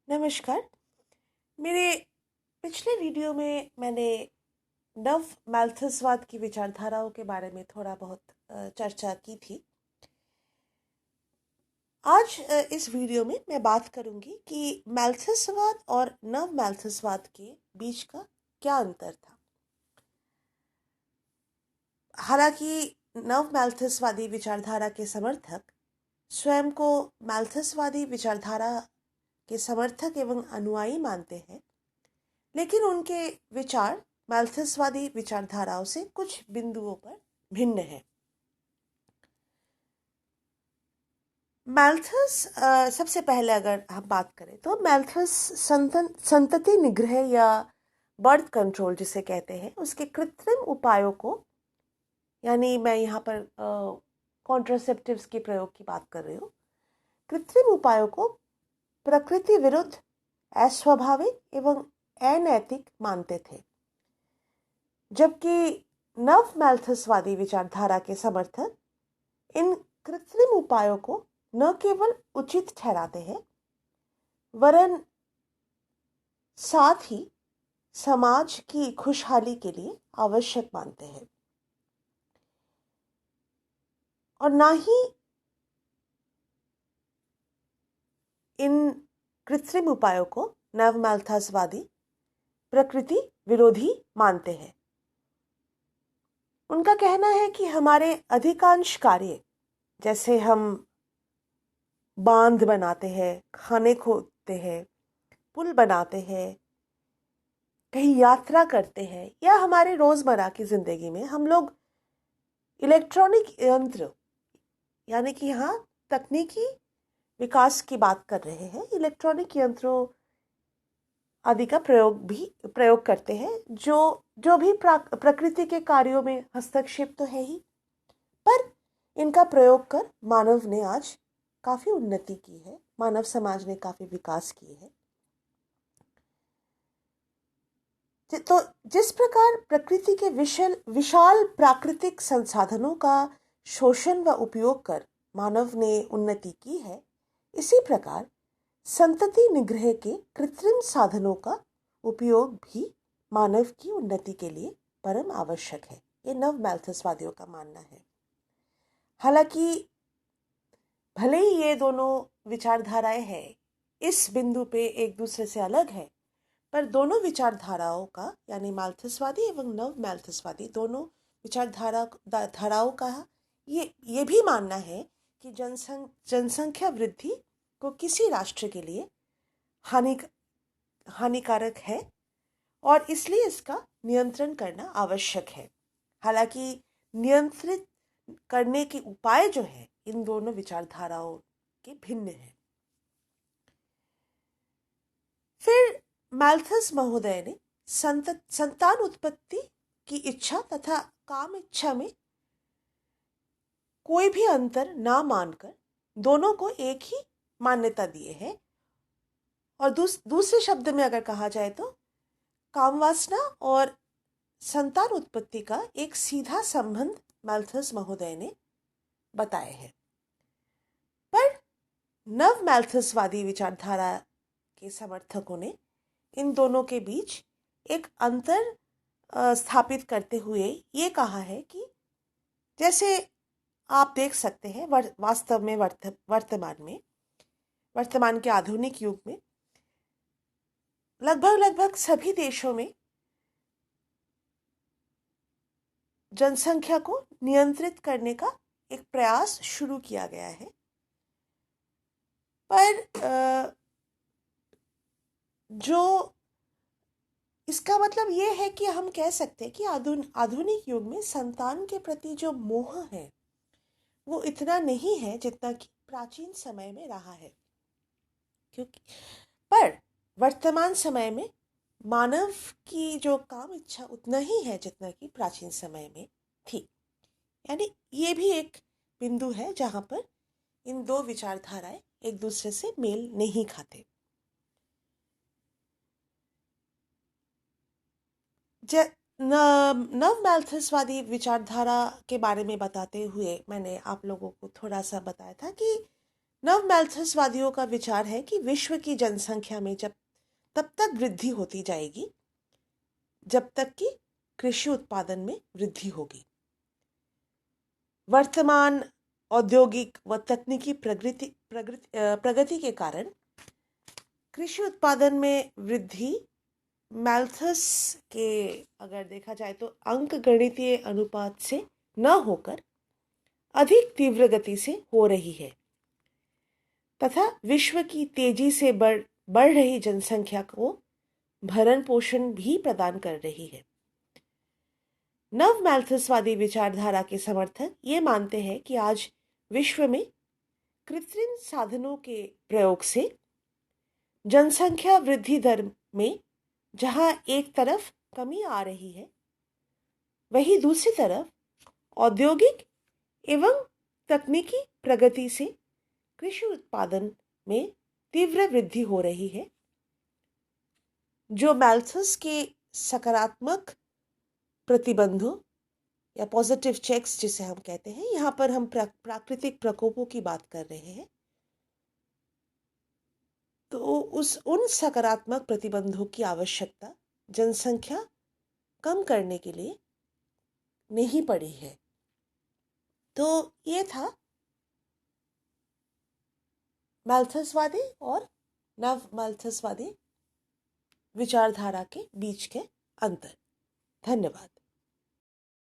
नमस्कार। मेरे पिछले वीडियो में मैंने नव माल्थसवाद की विचारधाराओं के बारे में थोड़ा बहुत चर्चा की थी। आज इस वीडियो में मैं बात करूंगी कि माल्थसवाद और नव माल्थसवाद के बीच का क्या अंतर था। हालांकि नव माल्थसवादी विचारधारा के समर्थक स्वयं को माल्थसवादी विचारधारा के समर्थक एवं अनुयायी मानते हैं, लेकिन उनके विचार माल्थसवादी विचारधाराओं से कुछ बिंदुओं पर भिन्न है। माल्थस सबसे पहले अगर हम बात करें तो माल्थस संतति निग्रह या बर्थ कंट्रोल जिसे कहते हैं उसके कृत्रिम उपायों को, यानी मैं यहाँ पर कॉन्ट्रासेप्टिव्स के प्रयोग की बात कर रही हूँ, कृत्रिम उपायों को प्रकृति विरुद्ध, अस्वाभाविक एवं अनैतिक मानते थे, जबकि नव माल्थसवादी विचारधारा के समर्थक इन कृत्रिम उपायों को न केवल उचित ठहराते हैं वरन साथ ही समाज की खुशहाली के लिए आवश्यक मानते हैं, और ना ही इन कृत्रिम उपायों को नव माल्थसवादी प्रकृति विरोधी मानते हैं। उनका कहना है कि हमारे अधिकांश कार्य, जैसे हम बांध बनाते हैं, खाने खोदते हैं, पुल बनाते हैं, कहीं यात्रा करते हैं, या हमारे रोजमर्रा की जिंदगी में हम लोग इलेक्ट्रॉनिक यंत्र, यानी कि यहाँ तकनीकी विकास की बात कर रहे हैं, इलेक्ट्रॉनिक यंत्रों आदि का प्रयोग करते हैं, जो भी प्रकृति के कार्यों में हस्तक्षेप तो है ही, पर इनका प्रयोग कर मानव ने आज काफी उन्नति की है, मानव समाज ने काफी विकास की है। तो जिस प्रकार प्रकृति के विशाल प्राकृतिक संसाधनों का शोषण व उपयोग कर मानव ने उन्नति की है, इसी प्रकार संतति निग्रह के कृत्रिम साधनों का उपयोग भी मानव की उन्नति के लिए परम आवश्यक है। ये नव माल्थसवादियों का मानना है। हालांकि भले ही ये दोनों विचारधाराएं हैं, इस बिंदु पे एक दूसरे से अलग है, पर दोनों विचारधाराओं का, यानी माल्थसवादी एवं नव माल्थसवादी दोनों विचारधाराओं का ये भी मानना है कि जनसंख्या वृद्धि को किसी राष्ट्र के लिए हानिकारक है और इसलिए इसका नियंत्रण करना आवश्यक है। हालांकि नियंत्रित करने के उपाय जो है इन दोनों विचारधाराओं के भिन्न है। फिर माल्थस महोदय ने संतान उत्पत्ति की इच्छा तथा काम इच्छा में कोई भी अंतर ना मानकर दोनों को एक ही मान्यता दिए हैं, और दूसरे शब्द में अगर कहा जाए तो काम वासना और संतान उत्पत्ति का एक सीधा संबंध माल्थस महोदय ने बताए हैं। पर नव माल्थसवादी विचारधारा के समर्थकों ने इन दोनों के बीच एक अंतर स्थापित करते हुए ये कहा है कि जैसे आप देख सकते हैं वास्तव में वर्तमान के आधुनिक युग में लगभग सभी देशों में जनसंख्या को नियंत्रित करने का एक प्रयास शुरू किया गया है, पर जो इसका मतलब ये है कि हम कह सकते हैं कि आधुनिक युग में संतान के प्रति जो मोह है वो इतना नहीं है जितना कि प्राचीन समय में रहा है, क्योंकि पर वर्तमान समय में मानव की जो काम इच्छा उतना ही है जितना कि प्राचीन समय में थी। यानी ये भी एक बिंदु है जहां पर इन दो विचारधाराएं एक दूसरे से मेल नहीं खाते। नव माल्थसवादी विचारधारा के बारे में बताते हुए मैंने आप लोगों को थोड़ा सा बताया था कि नव मैल्थसवादियों का विचार है कि विश्व की जनसंख्या में तब तक वृद्धि होती जाएगी जब तक कि कृषि उत्पादन में वृद्धि होगी। वर्तमान औद्योगिक व तकनीकी प्रगति के कारण कृषि उत्पादन में वृद्धि मैल्थस के अगर देखा जाए तो अंकगणितीय अनुपात से न होकर अधिक तीव्र गति से हो रही है तथा विश्व की तेजी से बढ़ रही जनसंख्या को भरण पोषण भी प्रदान कर रही है। नव मैल्थसवादी विचारधारा के समर्थक ये मानते हैं कि आज विश्व में कृत्रिम साधनों के प्रयोग से जनसंख्या वृद्धि दर में जहां एक तरफ कमी आ रही है, वहीं दूसरी तरफ औद्योगिक एवं तकनीकी प्रगति से कृषि उत्पादन में तीव्र वृद्धि हो रही है, जो मैल्थस के सकारात्मक प्रतिबंधों या पॉजिटिव चेक्स जिसे हम कहते हैं, यहाँ पर हम प्राकृतिक प्रकोपों की बात कर रहे हैं, तो उन सकारात्मक प्रतिबंधों की आवश्यकता जनसंख्या कम करने के लिए नहीं पड़ी है। तो ये था मैल्थसवादी और नव मैल्थसवादी विचारधारा के बीच के अंतर। धन्यवाद।